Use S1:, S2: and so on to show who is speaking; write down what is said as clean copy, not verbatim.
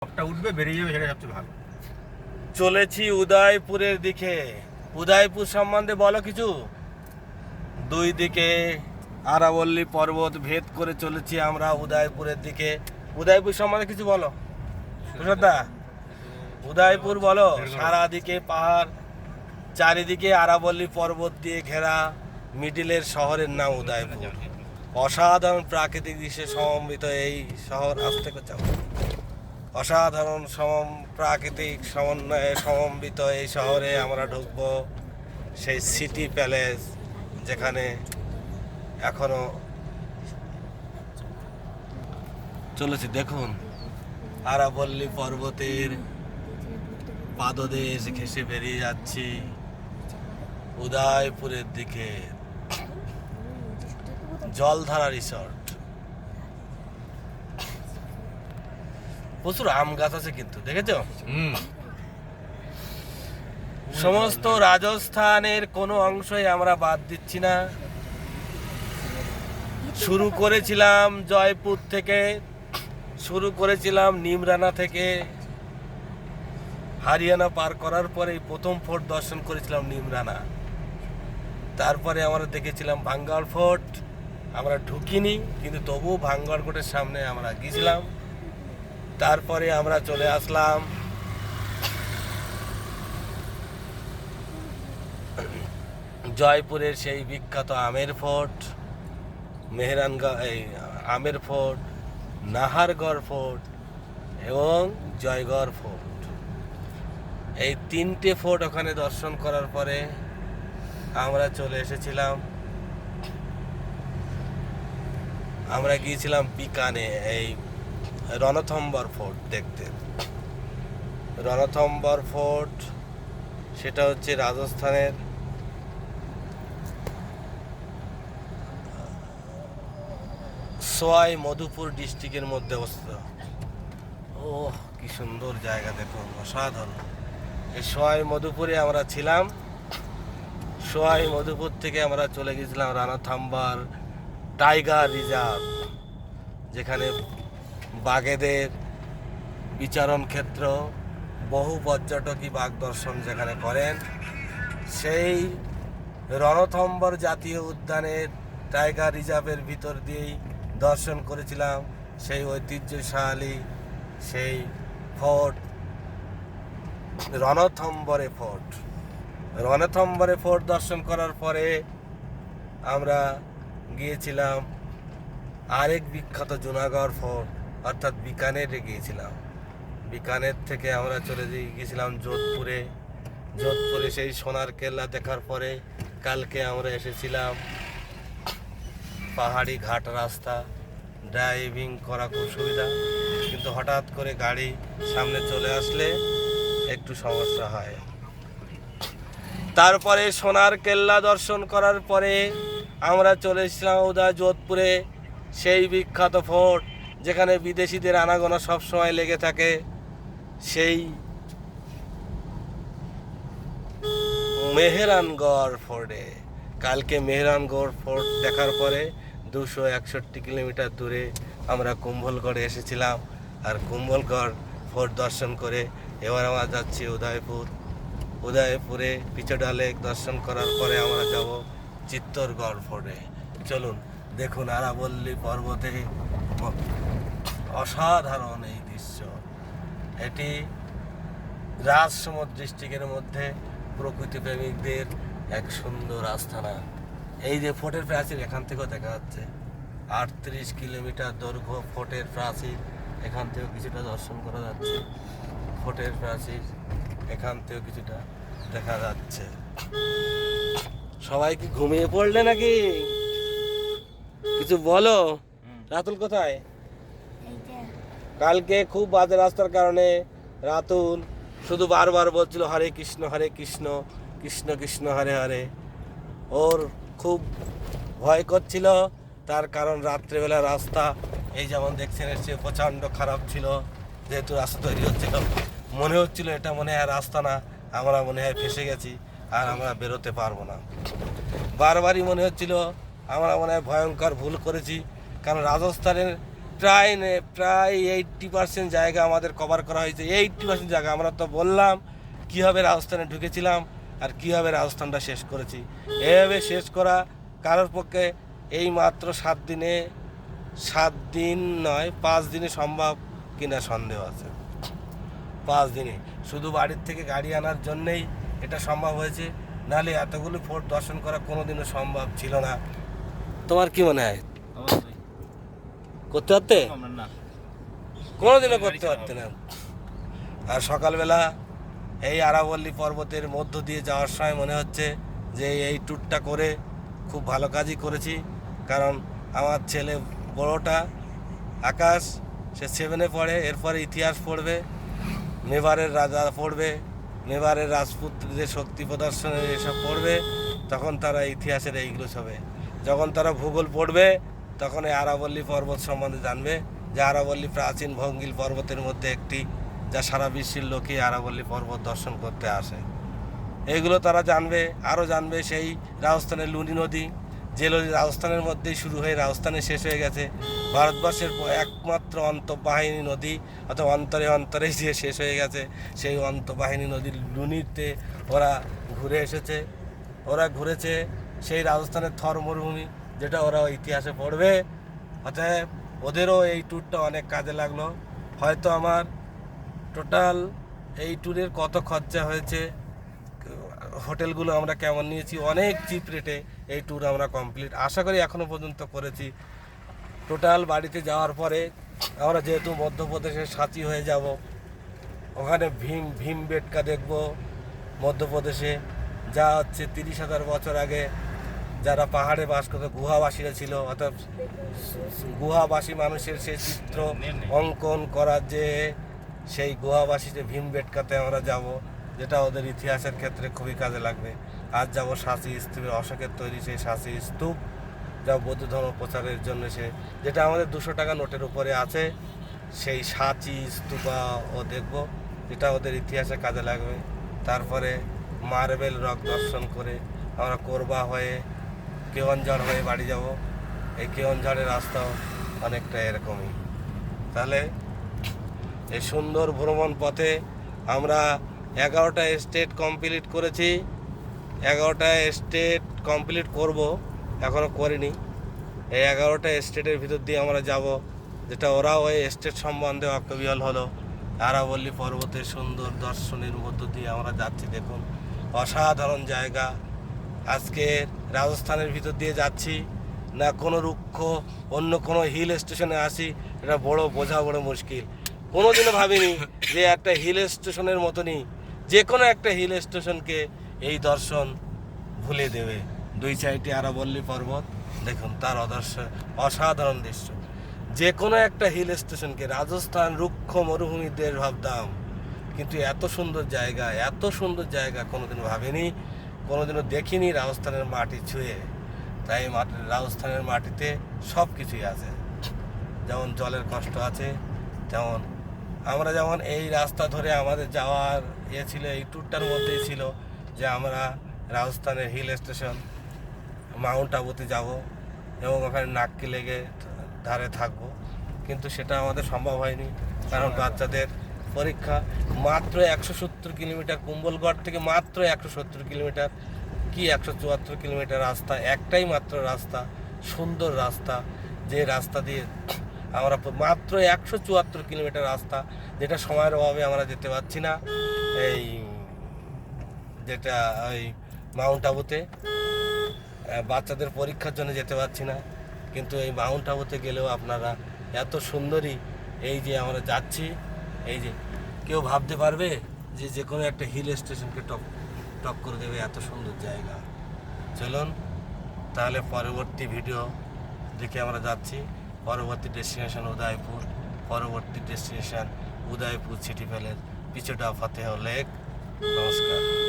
S1: টপটা উঠবে বেরিয়ে যাবে, সেটা সবচেয়ে ভালো।
S2: চলেছি উদয়পুরের দিকে। উদয়পুর সম্বন্ধে বলো কিছু। দুই দিকে আরাবল্লী পর্বত ভেদ করে চলেছি আমরা উদয়পুরের দিকে। উদয়পুর সম্বন্ধে কিছু বলো সুশান্তদা। উদয়পুর বলো। সারা দিকে পাহাড়, চারিদিকে আরাবল্লী পর্বত দিয়ে ঘেরা মিডিলের শহরের নাম উদয়পুর। অসাধারণ প্রাকৃতিক দৃশ্যে সমন্বিত এই শহর। আসতে চাও। অসাধারণ প্রাকৃতিক সমন্বয়ে সমন্বিত এই শহরে আমরা ঢুকবো। সেই সিটি প্যালেস যেখানে এখনো চলেছে। দেখুন আরাবল্লী পর্বতের পাদদেশ ঘেঁষে বেরিয়ে যাচ্ছি উদয়পুরের দিকে। জলধারা রিসর্ট। প্রচুর আম গাছ আছে কিন্তু, দেখেছো? সমস্ত রাজস্থানের কোনো অংশই আমরা বাদ দিচ্ছি না। শুরু করেছিলাম জয়পুর থেকে, শুরু করেছিলাম নিমরানা থেকে। হরিয়ানা পার করার পরে প্রথম ফোর্ট দর্শন করেছিলাম নিমরানা। তারপরে আমরা দেখেছিলাম ভাঙ্গড় ফোর্ট। আমরা ঢুকিনি, কিন্তু তবুও ভাঙ্গড় ফোর্টের সামনে আমরা গিয়েছিলাম। তারপরে আমরা চলে আসলাম জয়পুরের সেই বিখ্যাত আমের ফোর্ট, আমের ফোর্ট, নাহারগড় ফোর্ট এবং জয়গড় ফোর্ট। এই তিনটে ফোর্ট ওখানে দর্শন করার পরে আমরা চলে এসেছিলাম, আমরা গিয়েছিলাম বিকানে এই রণথম্বর ফোর্ট দেখতে। রণথম্বর ফোর্ট সেটা হচ্ছে রাজস্থানের সোয়াই মধুপুর ডিস্ট্রিক্টের মধ্যে অবস্থিত। ওহ কি সুন্দর জায়গা, দেখুন অসাধারণ। এই সোয়াই মধুপুরে আমরা ছিলাম। সোয়াই মধুপুর থেকে আমরা চলে গেছিলাম রণথম্বর টাইগার রিজার্ভ, যেখানে বাঘেদের বিচারণ ক্ষেত্র। বহু পর্যটকই বাঘ দর্শন যেখানে করেন। সেই রণথম্বর জাতীয় উদ্যানের টাইগার রিজার্ভের ভিতর দিয়েই দর্শন করেছিলাম সেই ঐতিহ্যশালী সেই ফোর্ট রণথম্বরে ফোর্ট। রণথম্বরে ফোর্ট দর্শন করার পরে আমরা গিয়েছিলাম আরেক বিখ্যাত জুনাগড় ফোর্ট, অর্থাৎ বিকানেরে গিয়েছিলাম। বিকানের থেকে আমরা চলে গিয়েছিলাম যোধপুরে। যোধপুরে সেই সোনার কেল্লা দেখার পরে কালকে আমরা এসেছিলাম পাহাড়ি ঘাট রাস্তা। ড্রাইভিং করা খুব সুবিধা, কিন্তু হঠাৎ করে গাড়ি সামনে চলে আসলে একটু সমস্যা হয়। তারপরে সোনার কেল্লা দর্শন করার পরে আমরা চলে এসেছিলাম যোধপুরে সেই বিখ্যাত ফোর্ট, যেখানে বিদেশিদের আনাগোনা সবসময় লেগে থাকে। সেই মেহেরানগড় ফোর্টে কালকে মেহেরানগড় ফোর্ট দেখার পরে 261 কিলোমিটার দূরে আমরা কুম্ভলগড়ে এসেছিলাম। আর কুম্ভলগড় ফোর্ট দর্শন করে এবার আমরা যাচ্ছি উদয়পুর। উদয়পুরে পিচোডা লেক দর্শন করার পরে আমরা যাব চিত্তরগড় ফোর্টে। চলুন দেখুন আরাবল্লী পর্বতে অসাধারণ এই দৃশ্য। এটি রাজসমুদ্র ডিস্ট্রিক্টের মধ্যে প্রকৃতিপ্রেমিকদের এক সুন্দর আস্থানা। এই যে ফোর্টের প্রাচীর এখান থেকেও দেখা যাচ্ছে। 38 কিলোমিটার দৈর্ঘ্য ফোর্টের প্রাচীর, এখান থেকেও কিছুটা দর্শন করা যাচ্ছে। ফোর্টের প্রাচীর এখান থেকেও কিছুটা দেখা যাচ্ছে। সবাই কি ঘুমিয়ে পড়লে নাকি? কিছু বলো। রাতুল কোথায়? কালকে খুব বাজে রাস্তার কারণে রাতুল শুধু বারবার বলছিল হরে কৃষ্ণ কৃষ্ণ কৃষ্ণ হরে হরে। ওর খুব ভয় করছিল, তার কারণ রাত্রেবেলা রাস্তা এই যেমন দেখছেন এসে প্রচণ্ড খারাপ ছিল। যেহেতু রাস্তা তৈরি হচ্ছিল, মনে হচ্ছিল এটা মনে হয় রাস্তা না, আমরা মনে হয় ফেসে গেছি আর আমরা বেরোতে পারবো না। বারবারই মনে হচ্ছিল আমরা মনে হয় ভয়ঙ্কর ভুল করেছি, কারণ রাজস্থানের প্রায় 80% জায়গা আমাদের কভার করা হয়েছে। 80% জায়গা আমরা তো বললাম কীভাবে রাজস্থানে ঢুকেছিলাম আর কীভাবে রাজস্থানটা শেষ করেছি। এভাবে শেষ করা কারোর পক্ষে এই মাত্র 7 দিন নয় 5 দিনে সম্ভব কিনা সন্দেহ আছে। 5 দিনে শুধু বাড়ির থেকে গাড়ি আনার জন্যেই এটা সম্ভব হয়েছে, নাহলে এতগুলো ফোর্ট দর্শন করা কোনোদিনও সম্ভব ছিল না। তোমার কি মনে হয়, করতে পারতে?
S1: না,
S2: কোনোদিনও করতে পারতে না। আর সকালবেলা এই আরাবল্লী পর্বতের মধ্য দিয়ে যাওয়ার সময় মনে হচ্ছে যে এই ট্যুরটা করে খুব ভালো কাজই করেছি। কারণ আমার ছেলে বড়টা আকাশ, সে 7-এ পড়ে, এরপরে ইতিহাস পড়বে, মেবারের রাজা পড়বে, মেবারের রাজপুত্রদের শক্তি প্রদর্শনের এসব পড়বে। তখন তারা ইতিহাসের এইগুলো হবে। যখন তারা ভূগোল পড়বে তখন এই আরাবল্লী পর্বত সম্বন্ধে জানবে যে আরাবল্লী প্রাচীন ভঙ্গিল পর্বতের মধ্যে একটি, যা সারা বিশ্বের লোকে আরাবল্লী পর্বত দর্শন করতে আসে। এইগুলো তারা জানবে। আরও জানবে সেই রাজস্থানের লুনি নদী, যে নদী রাজস্থানের মধ্যেই শুরু হয়ে রাজস্থানে শেষ হয়ে গেছে। ভারতবর্ষের একমাত্র অন্তঃবাহিনী নদী, অথবা অন্তরে অন্তরেই যে শেষ হয়ে গেছে, সেই অন্তঃবাহিনী নদীর লুনিতে ওরা ঘুরে এসেছে। ওরা ঘুরেছে সেই রাজস্থানের থর মরুভূমি, যেটা ওরা ইতিহাসে পড়বে। অতএব ওদেরও এই ট্যুরটা অনেক কাজে লাগলো। হয়তো আমার টোটাল এই ট্যুরের কত খরচা হয়েছে, হোটেলগুলো আমরা কেমন নিয়েছি, অনেক চিপ রেটে এই ট্যুর আমরা কমপ্লিট আশা করি এখনও পর্যন্ত করেছি। টোটাল বাড়িতে যাওয়ার পরে আমরা যেহেতু মধ্যপ্রদেশের সাঁচি হয়ে যাব, ওখানে ভীমবেটকা দেখব। মধ্যপ্রদেশে যা হচ্ছে 30,000 বছর আগে যারা পাহাড়ে বাস করতো, গুহাবাসীরা ছিল, অর্থাৎ গুহাবাসী মানুষের সেই চিত্র অঙ্কন করার যে সেই গুহাবাসীতে ভীমবেটকাতে আমরা যাব, যেটা ওদের ইতিহাসের ক্ষেত্রে খুবই কাজে লাগবে। আজ যাব সাঁচি স্তূপে, অশোকের তৈরি সেই সাঁচি স্তূপ, যা বৌদ্ধ ধর্ম প্রচারের জন্য, যেটা আমাদের 200 টাকা নোটের উপরে আছে, সেই সাঁচি স্তূপা ও দেখব, যেটা ওদের ইতিহাসে কাজে লাগবে। তারপরে মার্বেল রক দর্শন করে আমরা কোরবা হয়ে কেওনঝড় হয়ে বাড়ি যাব। এই কেওনঝড়ের রাস্তাও অনেকটা এরকমই। তাহলে এই সুন্দর ভ্রমণ পথে আমরা 11টা স্টেট কমপ্লিট করেছি। 11টা স্টেট কমপ্লিট করব, এখনও করিনি। এই 11টা স্টেটের ভিতর দিয়ে আমরা যাব, যেটা ওরাও এই স্টেট সম্বন্ধে ওয়াকিবহাল হলো। আরাবল্লী পর্বতের সুন্দর দর্শনের মধ্য দিয়ে আমরা যাচ্ছি। দেখুন, অসাধারণ জায়গা। আজকে রাজস্থানের ভিতর দিয়ে যাচ্ছি না, কোনো রুক্ষ অন্য কোনো হিল স্টেশনে আসি, এটা বোঝা বড় মুশকিল। কোনোদিনও ভাবিনি যে একটা হিল স্টেশনের মতনই যে কোনো একটা হিল স্টেশনকে এই দর্শন ভুলে দেবে। 2 সাইডে আরাবল্লী পর্বত, দেখুন তার অসাধারণ দৃশ্য। যে কোনো একটা হিল স্টেশনকে, রাজস্থান রুক্ষ মরুভূমির দেশ ভাবতাম, কিন্তু এত সুন্দর জায়গা কোনোদিনও ভাবিনি, কোনোদিনও দেখিনি রাজস্থানের মাটি ছুঁয়ে। তাই রাজস্থানের মাটিতে সব কিছুই আছে। যেমন জলের কষ্ট আছে, তেমন আমরা যেমন এই রাস্তা ধরে আমাদের যাওয়ার ছিল, এই ট্যুরটার মধ্যেই ছিল যে আমরা রাজস্থানের হিল স্টেশন মাউন্ট আবুতে যাব এবং ওখানে নাক্কি লেগে ধারে থাকবো, কিন্তু সেটা আমাদের সম্ভব হয়নি। কারণ বাচ্চাদের পরীক্ষা। মাত্র 170 কিলোমিটার, কুম্বলগড় থেকে মাত্র 170 কিলোমিটার, কি 174 কিলোমিটার রাস্তা, একটাই মাত্র রাস্তা, সুন্দর রাস্তা, যে রাস্তা দিয়ে আমরা মাত্র 174 কিলোমিটার রাস্তা, যেটা সময়ের অভাবে আমরা যেতে পারছি না। এই যেটা ওই মাউন্ট আবুতে বাচ্চাদের পরীক্ষার জন্য যেতে পারছি না, কিন্তু এই মাউন্ট আবুতে গেলেও আপনারা এত সুন্দরী, এই যে আমরা যাচ্ছি, এই যে কেউ ভাবতে পারবে যে যে কোনো একটা হিল স্টেশনকে টপ করে দেবে এত সুন্দর জায়গা। চলুন তাহলে পরবর্তী ভিডিও দেখে আমরা যাচ্ছি। পরবর্তী ডেস্টিনেশন উদয়পুর, পরবর্তী ডেস্টিনেশন উদয়পুর সিটি প্যালেস, পিছুটা ফতেহ লেক। নমস্কার।